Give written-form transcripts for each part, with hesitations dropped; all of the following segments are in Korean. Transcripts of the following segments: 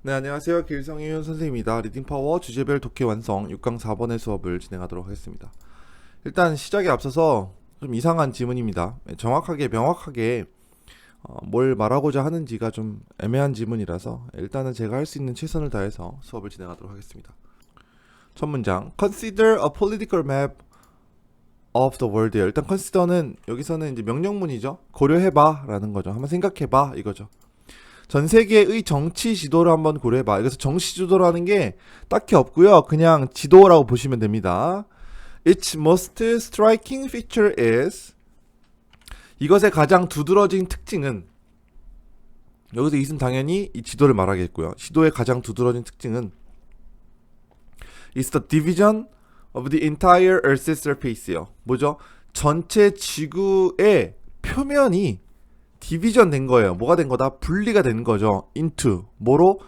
네, 안녕하세요. 길성윤 선생님입니다. 리딩파워 주제별 독해 완성 6강 4번의 수업을 진행하도록 하겠습니다. 일단 시작에 앞서서 좀 이상한 지문입니다. 정확하게 명확하게 뭘 말하고자 하는지가 좀 애매한 지문이라서 일단은 제가 할 수 있는 최선을 다해서 수업을 진행하도록 하겠습니다. 첫 문장 Consider a political map of the world. 일단 consider는 여기서는 이제 명령문이죠. 고려해봐 라는 거죠. 한번 생각해봐 이거죠. 전 세계의 정치 지도를 한번 고려해봐. 그래서 정치 지도라는 게 딱히 없고요. 그냥 지도라고 보시면 됩니다. Its most striking feature is 이것의 가장 두드러진 특징은 여기서 이은 당연히 이 지도를 말하겠고요. 지도의 가장 두드러진 특징은 is the division of the entire Earth's surface요. 뭐죠? 전체 지구의 표면이 디비전 된 거예요. 뭐가 된 거다? 분리가 된 거죠. into 뭐로?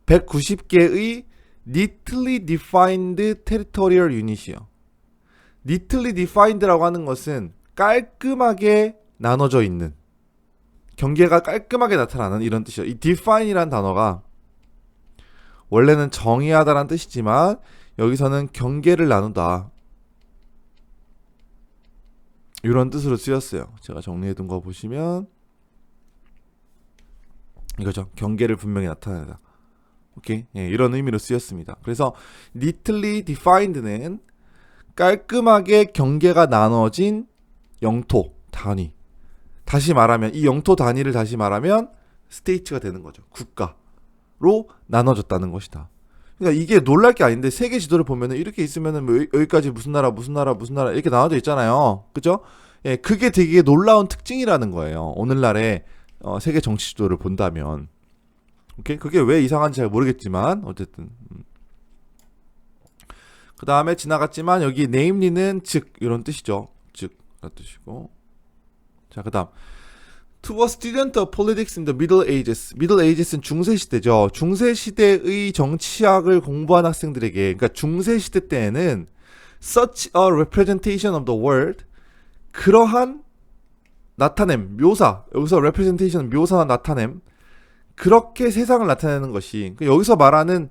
190개의 neatly defined territorial unit이요. neatly defined라고 하는 것은 깔끔하게 나눠져 있는, 경계가 깔끔하게 나타나는 이런 뜻이요. 이 define이란 단어가 원래는 정의하다라는 뜻이지만 여기서는 경계를 나누다 이런 뜻으로 쓰였어요. 제가 정리해둔 거 보시면 이거죠. 경계를 분명히 나타내다. 오케이. 예, 이런 의미로 쓰였습니다. 그래서 neatly defined는 깔끔하게 경계가 나눠진 영토 단위. 다시 말하면 이 영토 단위를 다시 말하면 state가 되는 거죠. 국가로 나눠졌다는 것이다. 그러니까 이게 놀랄 게 아닌데 세계 지도를 보면은 이렇게 있으면은 뭐 여기까지 무슨 나라 이렇게 나눠져 있잖아요. 그죠? 예, 그게 되게 놀라운 특징이라는 거예요. 오늘날의 세계 정치 지도를 본다면. 오케이? 그게 왜 이상한지 잘 모르겠지만 어쨌든 그 다음에 지나갔지만 여기 namely는 즉 이런 뜻이죠. 즉라는 뜻이고. 자, 그 다음 To a student of politics in the Middle Ages. Middle Ages는 중세시대죠. 중세시대의 정치학을 공부한 학생들에게, 그러니까 중세시대 때에는 such a representation of the world, 그러한 나타냄, 묘사, 여기서 representation, 묘사나 나타냄, 그렇게 세상을 나타내는 것이, 여기서 말하는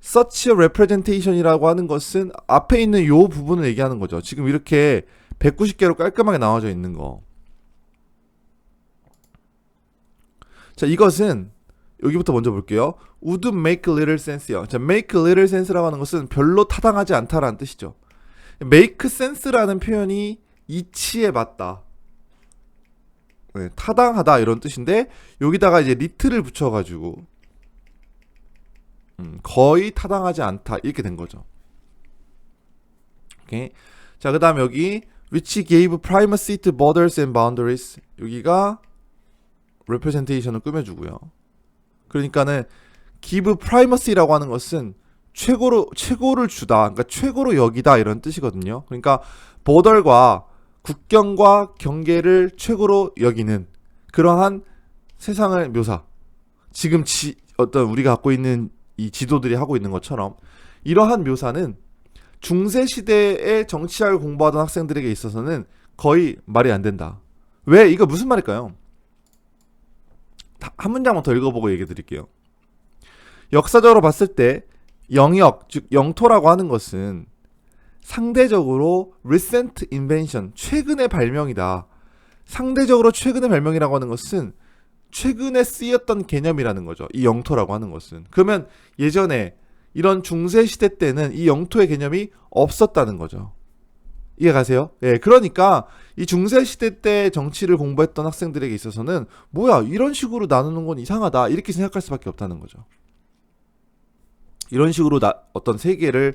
such a representation이라고 하는 것은 앞에 있는 요 부분을 얘기하는 거죠. 지금 이렇게 190개로 깔끔하게 나와져 있는 거. 자, 이것은 여기부터 먼저 볼게요. would make little sense요. 자, make little sense라고 하는 것은 별로 타당하지 않다라는 뜻이죠. make sense라는 표현이 이치에 맞다. 네, 타당하다 이런 뜻인데 여기다가 이제 little를 붙여가지고 거의 타당하지 않다 이렇게 된 거죠. 오케이. 자, 그 다음 여기 which gave primacy to borders and boundaries. 여기가 representation을 꾸며주고요. 그러니까는 give primacy라고 하는 것은 최고를 주다, 그러니까 최고로 여기다 이런 뜻이거든요. 그러니까 border과 국경과 경계를 최고로 여기는 그러한 세상을 묘사. 지금 어떤 우리가 갖고 있는 이 지도들이 하고 있는 것처럼 이러한 묘사는 중세 시대의 정치학을 공부하던 학생들에게 있어서는 거의 말이 안 된다. 왜? 이거 무슨 말일까요? 한 문장만 더 읽어보고 얘기해 드릴게요. 역사적으로 봤을 때 영역, 즉 영토라고 하는 것은 상대적으로 recent invention, 최근의 발명이다. 상대적으로 최근의 발명이라고 하는 것은 최근에 쓰였던 개념이라는 거죠. 이 영토라고 하는 것은. 그러면 예전에 이런 중세시대 때는 이 영토의 개념이 없었다는 거죠. 이해 가세요? 예, 그러니까 이 중세시대 때 정치를 공부했던 학생들에게 있어서는 뭐야 이런 식으로 나누는 건 이상하다 이렇게 생각할 수밖에 없다는 거죠. 이런 식으로 어떤 세계를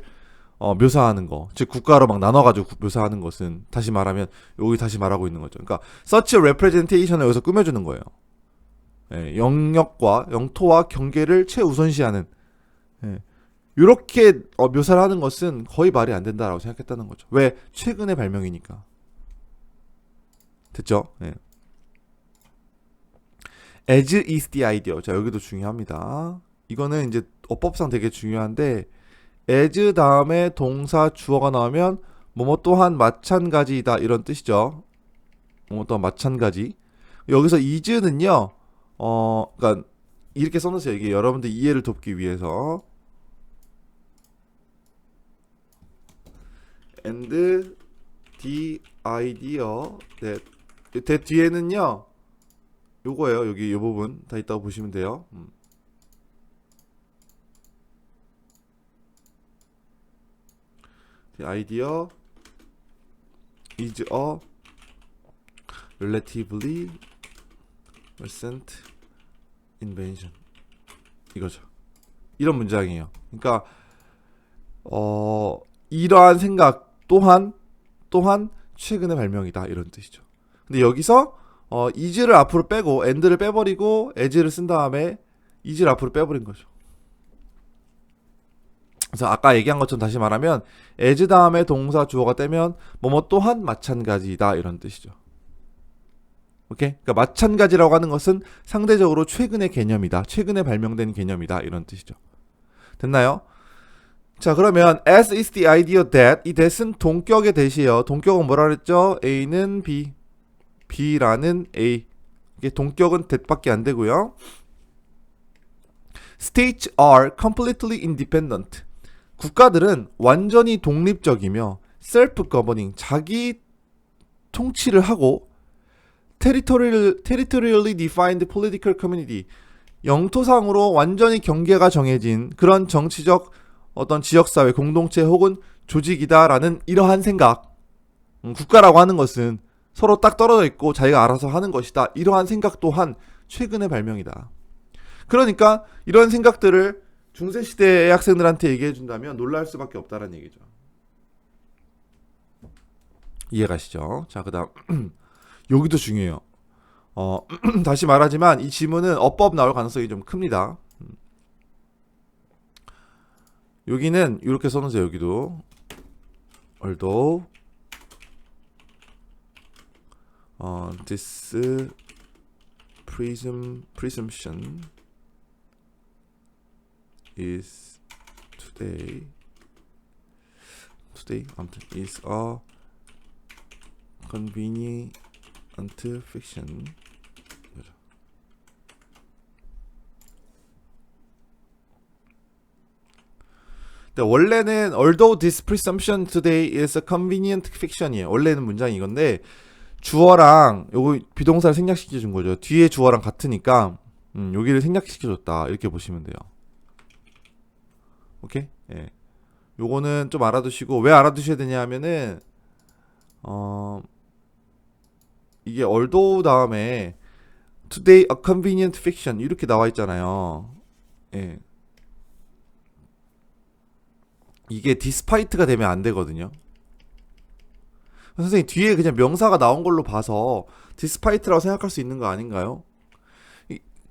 묘사하는 거, 즉 국가로 막 나눠가지고 묘사하는 것은 다시 말하면 여기 다시 말하고 있는 거죠. 그러니까 such a representation을 여기서 꾸며주는 거예요. 예, 영역과 영토와 경계를 최우선시하는 이렇게 묘사를 하는 것은 거의 말이 안 된다라고 생각했다는 거죠. 왜? 최근의 발명이니까. 됐죠? 예. as is the idea. 자, 여기도 중요합니다. 이거는 이제 어법상 되게 중요한데 as 다음에 동사 주어가 나오면 뭐뭐 또한 마찬가지이다 이런 뜻이죠. 뭐뭐 또한 마찬가지. 여기서 is는요. 그러니까 이렇게 써놓으세요. 이게 여러분들 이해를 돕기 위해서. And the idea that 뒤에는요 요거예요. 여기 요 부분 다 있다고 보시면 돼요. The idea is a relatively recent invention. 이거죠. 이런 문장이에요. 그러니까 이러한 생각 또한 최근의 발명이다 이런 뜻이죠. 근데 여기서 is를 앞으로 빼고 and를 빼버리고 as를 쓴 다음에 is를 앞으로 빼버린 거죠. 그래서 아까 얘기한 것처럼 다시 말하면 as 다음에 동사 주어가 떼면 뭐뭐 또한 마찬가지다 이런 뜻이죠. 오케이? 그러니까 마찬가지라고 하는 것은 상대적으로 최근의 개념이다. 최근에 발명된 개념이다. 이런 뜻이죠. 됐나요? 자, 그러면 as is the idea that 이 that은 동격의 that이에요. 동격은 뭐라 그랬죠? A는 B, B라는 A. 이게 동격은 that밖에 안 되고요. States are completely independent. 국가들은 완전히 독립적이며 self-governing, 자기 통치를 하고 territorially defined political community, 영토상으로 완전히 경계가 정해진 그런 정치적 어떤 지역사회, 공동체 혹은 조직이다라는 이러한 생각. 국가라고 하는 것은 서로 딱 떨어져 있고 자기가 알아서 하는 것이다. 이러한 생각 또한 최근의 발명이다. 그러니까 이런 생각들을 중세시대의 학생들한테 얘기해 준다면 놀랄 수밖에 없다는 얘기죠. 이해가시죠? 자, 그 다음 여기도 중요해요. 다시 말하지만 이 지문은 어법 나올 가능성이 좀 큽니다. 여기는 이렇게 써놓으세요. 여기도 although this presumption is today 아무튼 is a convenient fiction. 원래는 although this presumption today is a convenient fiction이에요. 원래는 문장이 이건데 주어랑 요거 비동사를 생략시켜 준 거죠. 뒤에 주어랑 같으니까 여기를 생략시켜 줬다. 이렇게 보시면 돼요. 오케이? 예. 요거는 좀 알아두시고 왜 알아두셔야 되냐 하면은 이게 although 다음에 today a convenient fiction 이렇게 나와 있잖아요. 예. 이게 despite가 되면 안 되거든요. 선생님 뒤에 그냥 명사가 나온 걸로 봐서 despite라고 생각할 수 있는 거 아닌가요?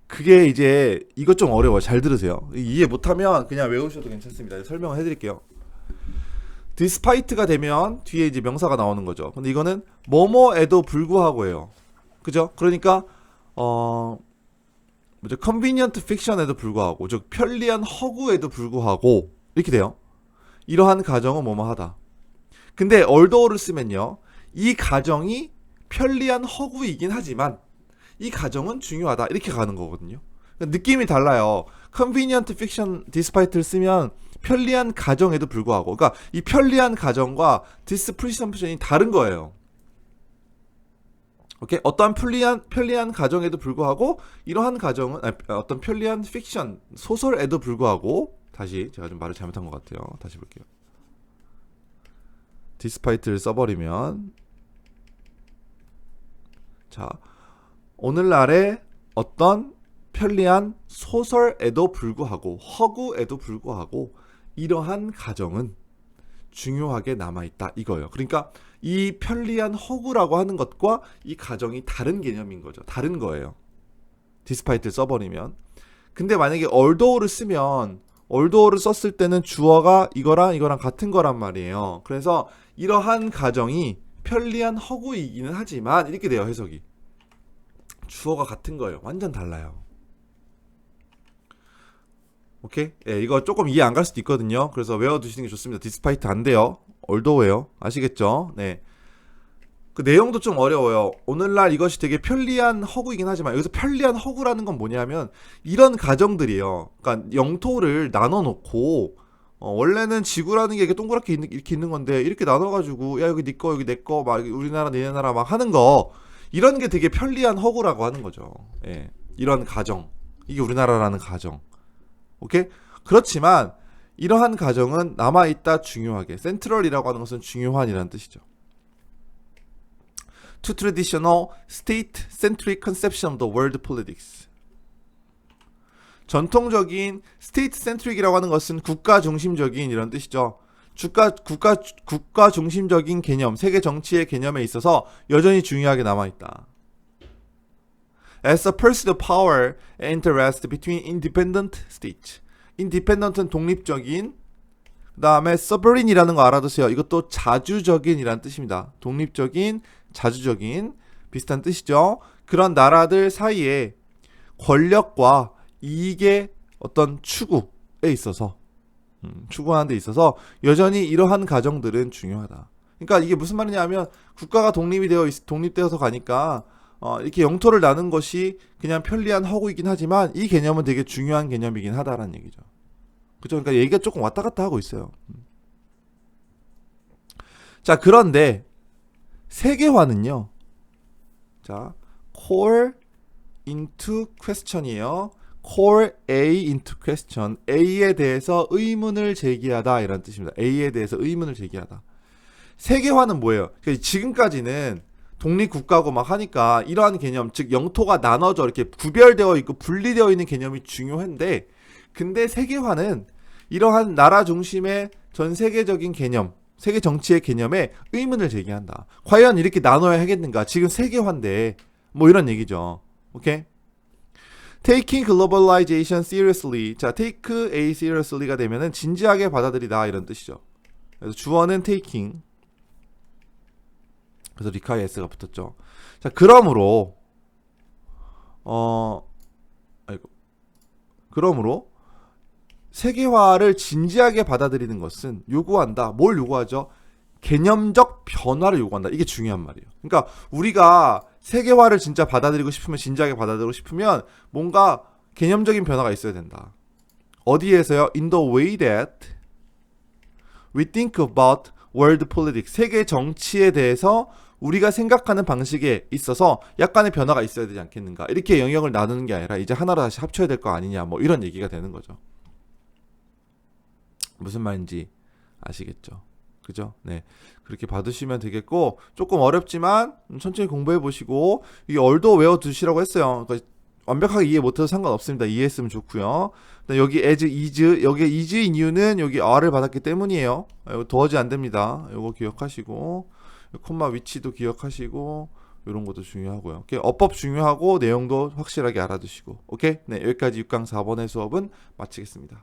그게 이제 이것 좀 어려워요. 잘 들으세요. 이해 못하면 그냥 외우셔도 괜찮습니다. 설명을 해드릴게요. despite가 되면 뒤에 이제 명사가 나오는 거죠. 근데 이거는 뭐뭐에도 불구하고예요. 그죠? 그러니까 convenient fiction에도 불구하고 즉 편리한 허구에도 불구하고 이렇게 돼요. 이러한 가정은 뭐뭐하다. 근데 although를 쓰면요. 이 가정이 편리한 허구이긴 하지만 이 가정은 중요하다. 이렇게 가는 거거든요. 느낌이 달라요. convenient fiction despite를 쓰면 편리한 가정에도 불구하고 그러니까 이 편리한 가정과 this presumption이 다른 거예요. 오케이? 어떠한 편리한 가정에도 불구하고 이러한 가정은 어떤 편리한 픽션 소설에도 불구하고 다시 제가 좀 말을 잘못한 것 같아요. 다시 볼게요. despite를 써버리면 자 오늘날의 어떤 편리한 소설에도 불구하고 허구에도 불구하고 이러한 가정은 중요하게 남아있다 이거예요. 그러니까 이 편리한 허구라고 하는 것과 이 가정이 다른 개념인 거죠. 다른 거예요. despite를 써버리면. 근데 만약에 although를 쓰면 although를 썼을 때는 주어가 이거랑 같은 거란 말이에요. 그래서 이러한 가정이 편리한 허구이기는 하지만 이렇게 돼요. 해석이. 주어가 같은 거예요. 완전 달라요. 오케이? 예, 이거 조금 이해 안 갈 수도 있거든요. 그래서 외워두시는 게 좋습니다. despite 안 돼요. although예요. 아시겠죠? 네. 그 내용도 좀 어려워요. 오늘날 이것이 되게 편리한 허구이긴 하지만 여기서 편리한 허구라는 건 뭐냐면 이런 가정들이에요. 그러니까 영토를 나눠 놓고 원래는 지구라는 게 이렇게 동그랗게 이렇게 있는 건데 이렇게 나눠가지고 야 여기 네 거 여기 내 거 막 우리나라 니네 나라 막 하는 거 이런 게 되게 편리한 허구라고 하는 거죠. 예. 이런 가정 이게 우리나라라는 가정. 오케이? 그렇지만 이러한 가정은 남아있다 중요하게 센트럴이라고 하는 것은 중요한이라는 뜻이죠. To traditional state-centric conception of the world politics. 전통적인 state-centric이라고 하는 것은 국가 중심적인 이런 뜻이죠. 국가 중심적인 개념, 세계 정치의 개념에 있어서 여전히 중요하게 남아있다. As a pursuit of power and interest between independent states. independent은 독립적인, 그 다음에 sovereign이라는 거 알아두세요. 이것도 자주적인이라는 뜻입니다. 독립적인, 자주적인 비슷한 뜻이죠. 그런 나라들 사이에 권력과 이익의 어떤 추구에 있어서 추구하는 데 있어서 여전히 이러한 가정들은 중요하다. 그러니까 이게 무슨 말이냐면 국가가 독립되어서 가니까 이렇게 영토를 나눈 것이 그냥 편리한 허구이긴 하지만 이 개념은 되게 중요한 개념이긴 하다라는 얘기죠. 그죠? 그러니까 얘기가 조금 왔다 갔다 하고 있어요. 자, 그런데 세계화는요. 자, call into question이에요. call A into question. A에 대해서 의문을 제기하다 이런 뜻입니다. A에 대해서 의문을 제기하다. 세계화는 뭐예요? 그러니까 지금까지는 독립국가고 막 하니까 이러한 개념, 즉 영토가 나눠져 이렇게 구별되어 있고 분리되어 있는 개념이 중요한데, 근데 세계화는 이러한 나라 중심의 전 세계적인 개념, 세계 정치의 개념에 의문을 제기한다. 과연 이렇게 나눠야 하겠는가? 지금 세계화인데 뭐 이런 얘기죠. 오케이? Taking globalization seriously. 자, take A seriously가 되면은 진지하게 받아들이다 이런 뜻이죠. 그래서 주어는 taking. 그래서 리카에 s가 붙었죠. 자, 그러므로 그러므로 세계화를 진지하게 받아들이는 것은 요구한다. 뭘 요구하죠? 개념적 변화를 요구한다. 이게 중요한 말이에요. 그러니까 우리가 세계화를 진짜 받아들이고 싶으면, 진지하게 받아들이고 싶으면 뭔가 개념적인 변화가 있어야 된다. 어디에서요? In the way that we think about world politics. 세계 정치에 대해서 우리가 생각하는 방식에 있어서 약간의 변화가 있어야 되지 않겠는가. 이렇게 영역을 나누는 게 아니라 이제 하나로 다시 합쳐야 될 거 아니냐. 뭐 이런 얘기가 되는 거죠. 무슨 말인지 아시겠죠? 그죠? 네. 그렇게 받으시면 되겠고, 조금 어렵지만 천천히 공부해 보시고, 이게 얼도 외워 두시라고 했어요. 그러니까 완벽하게 이해 못해도 상관없습니다. 이해했으면 좋고요. 여기 as, is, 여기 is인 이유는 여기 are를 받았기 때문이에요. 이거 도어지 안 됩니다. 이거 기억하시고, 콤마 위치도 기억하시고, 이런 것도 중요하고요. 오케이? 어법 중요하고 내용도 확실하게 알아두시고, 오케이? 네, 여기까지 6강 4번의 수업은 마치겠습니다.